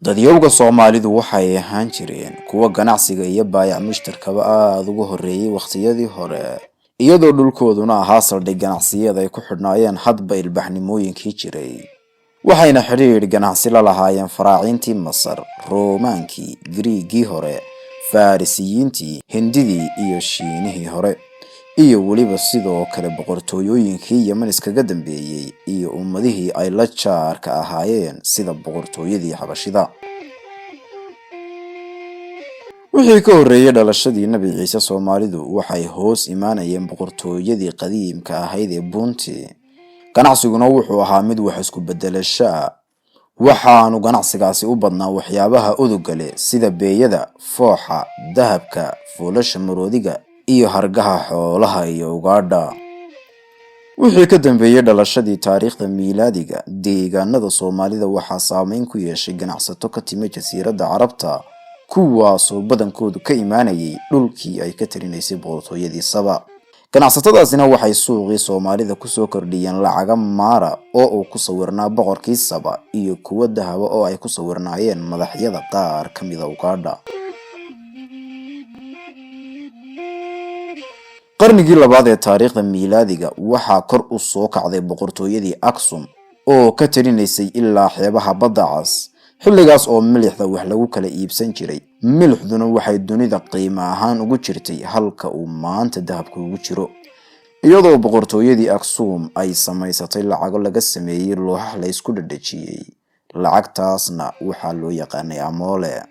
dadyowga Soomaalidu waxay ahaan jireen kuwa ganacsiga iyo baayac mushtarkaba aad ugu horeeyay waqtiyadii hore, iyadoo dhulkooduna ahaa saldhig ganacsiyada ay ku xidhnaayeen hadba ilbaxnimooyinkii jiray. waxayna xiriir ganacsi la lahaayeen faraaciintii Masar, Roomaankii, Griigii hore, Farisiyiintii, Hindidii iyo Shiinihii hore, iyo weliba sidoo kale boqortooyooyinkii Yemen iskaga dambeeyay iyo ummadihii ay la jaarka ahaayeen sida boqortooyadii Xabashida. wixii ka horreeyay dhalashadii Nabi Ciise, Soomaalidu waxay hoos imaanayeen boqortooyadii qadiimka ahayd ee Bunti. ganacsiguna wuxuu ahaa mid wax isku bedelasho, waxaanu ganacsigaasi u badnaa waxyaabaha uduga leh sida beeyada, fooxa, dahabka, foolasha maroodiga iyo hargaha xoolaha iyo ugaadha. wixii ka dambeeyay dhalashadii taariikhda miilaadiga, deegaanada Soomaalida waxaa saameyn ku yeeshay ganacsato ka timid jasiiradda Carabta, kuwaasoo badankoodu ka imaanayay dhulkii ay ka talinaysay boqortooyadii Saba. ganacsatadaasina waxay suuqii Soomaalida kusoo kordhiyeen lacaga maara oo uu ku sawirnaa boqorkii Saba iyo kuwa dahaba oo ay ku sawirnaayeen madaxyada qaar ka mida ugaadha. qarnigii labaad ee taariikhda miilaadiga waxaa kor u soo kacday boqortooyadii Aksum oo ka talinaysay ilaa xeebaha Badda Cas, xilligaas oo milixda wax lagu kala iibsan jiray. milixduna waxay dunida qiimo ahaan ugu jirtay halka uu maanta dahabku ugu jiro, iyadoo boqortooyadii Aksum ay samaysatay lacago laga sameeyay looxax la isku dhadhajiyay. lacagtaasna waxaa loo yaqaanay amoole.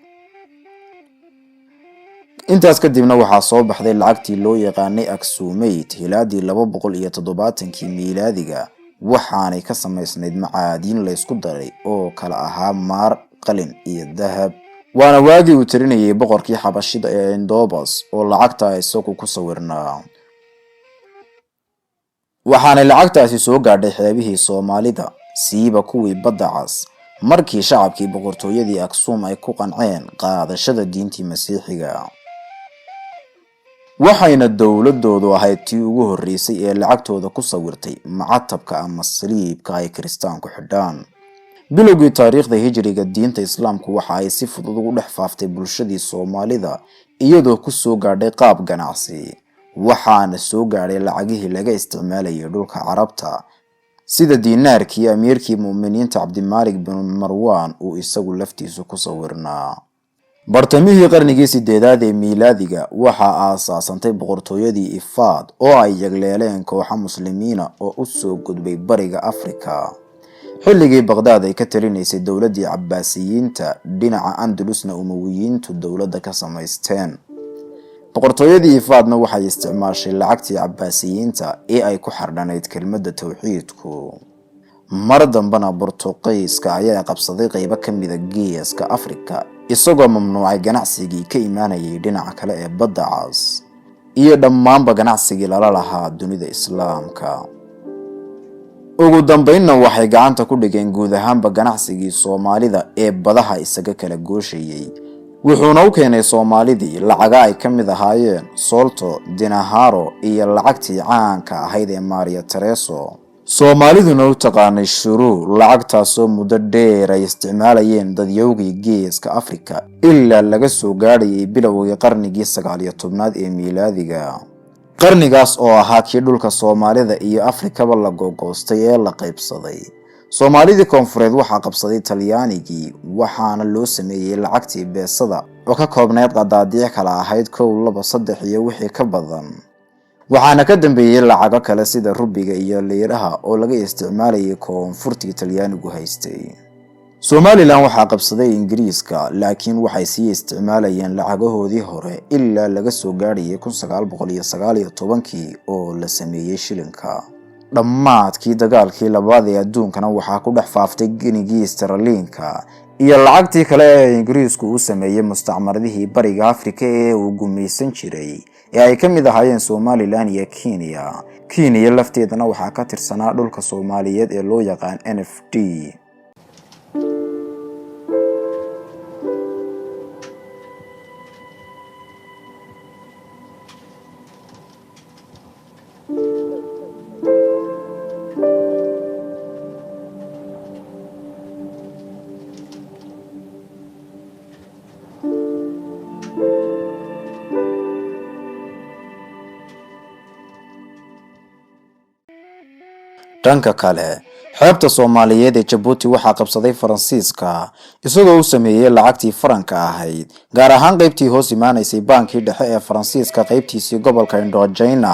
intaas kadibna waxaa soo baxday lacagtii loo yaqaanay Aksumeyd hilaadii 270kii miilaadiga, waxaanay ka samaysnayd macaadiin la isku daray oo kala ahaa maar, qalin iyo dahab. waana waagii uu tirinayay boqorkii Xabashida ee Indobas oo lacagta isagu ku sawirnaa. waxaanay lacagtaasi soo gaadhay xeebihii Soomaalida, siiba kuwii Badda Cas, markii shacabkii boqortooyadii Aksum ay ku qanceen qaadashada diintii Masiixiga. waxayna dowladoodu ahayd tii ugu horreysay ee lacagtooda ku sawirtay macatabka ama saliibka ay kiristaanku xidhaan. bilowgii taariikhda hijriga, diinta Islaamku waxa ay si fudud ugu dhex faaftay bulshadii Soomaalida iyadoo ku soo gaadhay qaab ganacsi, waxaana soo gaadhay lacagihii laga isticmaalayay dhulka Carabta sida diinaarkii amiirkii muuminiinta Cabdimaalik bin Marwaan uu isagu laftiisu ku sawirnaa. bartamihii qarnigii 8aad ee miilaadiga waxaa aasaasantay boqortooyadii Ifaad oo ay yagleeleen kooxo muslimiina oo u soo gudbay bariga Afrika. xilligii Baghdad ay ka talinaysay dowladii Cabbaasiyiinta, dhinaca Andalusna Umayyiyiintu dowladda ka samaysteen. boqortooyadii Ifaadna waxay isticmaashay lacagtii Cabbaasiyiinta ee ay ku xardhanayd kelmadda tawxiidku. mar dambana Boortaqiiska ayaa qabsaday qaybo ka mida geeska Afrika, isagoo mamnuucay ganacsigii ka imaanayay dhinaca kale ee Badda Cas iyo dhammaanba ganacsigii lala lahaa dunida Islaamka. ugu dambeynna waxay gacanta ku dhigeen guud ahaanba ganacsigii Soomaalida ee badaha isaga kala gooshayay, wuxuuna u keenay Soomaalidii lacaga ay ka mid ahaayeen Solto, Dinaharo iyo lacagtii caanka ahayd ee Maria Tereso. Soomaaliduna u taqaanay shuruu, lacagtaasoo muddo dheer ay isticmaalayeen dadyowgii geeska Afrika ilaa laga soo gaadhayay bilowgii qarnigii 19aad ee miilaadiga. qarnigaas oo ahaa kii dhulka Soomaalida iyo Afrikaba la googoostay ee la qaybsaday. Soomaalidii koonfureed waxaa qabsaday Talyaanigii, waxaana loo sameeyay lacagtii beesada oo ka koobnayd qadaadiic kala ahayd 1, 2, 3 iyo wixii ka badan. waxaana ka dambeeyay lacago kale sida rubiga iyo liiraha oo laga isticmaalayay koonfurtii Talyaanigu haystay. Somaliland waxaa qabsaday Ingiriiska, laakiin waxay sii isticmaalayeen lacagahoodii hore ilaa laga soo gaadhayay 1919kii oo la sameeyay shilinka. dhammaadkii dagaalkii labaad ee adduunkana waxaa ku dhex faaftay ginigii sterliinka iyo lacagtii kale ee Ingiriisku u sameeyay mustacmaradihii bariga Afrika ee uu gumaysan jiray ee ay ka mid ahaayeen Somaliland iyo Kenya. Kenya lafteedana waxaa ka tirsanaa dhulka Soomaaliyeed ee loo yaqaan NFD. dhanka kale xeebta Soomaaliyeed ee Djibouti waxaa qabsaday Faransiiska isagoo u sameeyay lacagtii faranka ahayd gaar ahaan qaybtii hoos imaanaysay baankii dhexe ee Faransiiska qaybtiisii gobolka Indochina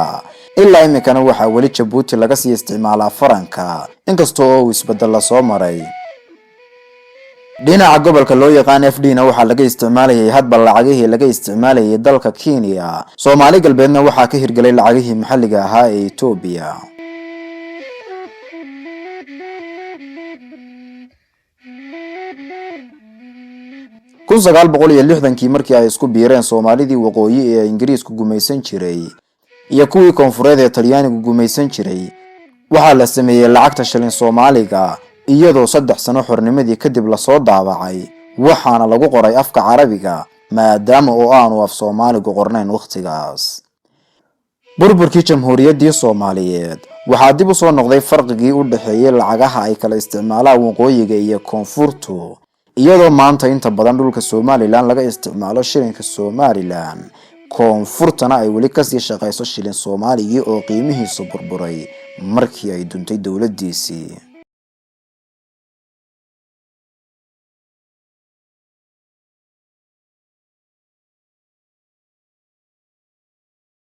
ilaa imikana waxaa weli Djibouti laga sii isticmaalaa faranka inkastoo uu isbedel la soo maray. dhinaca gobolka loo yaqaan FD-na waxaa laga isticmaalayay hadba lacagihii laga isticmaalayay dalka Kenya. Soomaali galbeedna waxaa ka hirgalay lacagihii maxalliga ahaa ee Ethiopia. kun 1960kii markii ay isku biireen Soomaalidii waqooyi ee Ingiriisku gumaysan jiray iyo kuwii koonfureed ee Talyaanigu gumaysan jiray waxaa la sameeyay lacagta shilin Soomaaliga iyadoo 3 sano xornimadii kadib la soo daabacay waxaana lagu qoray afka Carabiga maadaama oo aanu af Soomaaligu qornayn waqtigaas. burburkii jamhuuriyaddii Soomaaliyeed waxaa dib u soo noqday farqigii u dhaxeeyay lacagaha ay kala isticmaalaan waqooyiga iyo koonfurtu iyadoo maanta inta badan dhulka Somaliland laga isticmaalo shilinka Somaliland koonfurtana ay weli ka sii shaqeyso shilin Soomaaliga oo qiimihiisu burburay markii ay duntay dawladdiisii.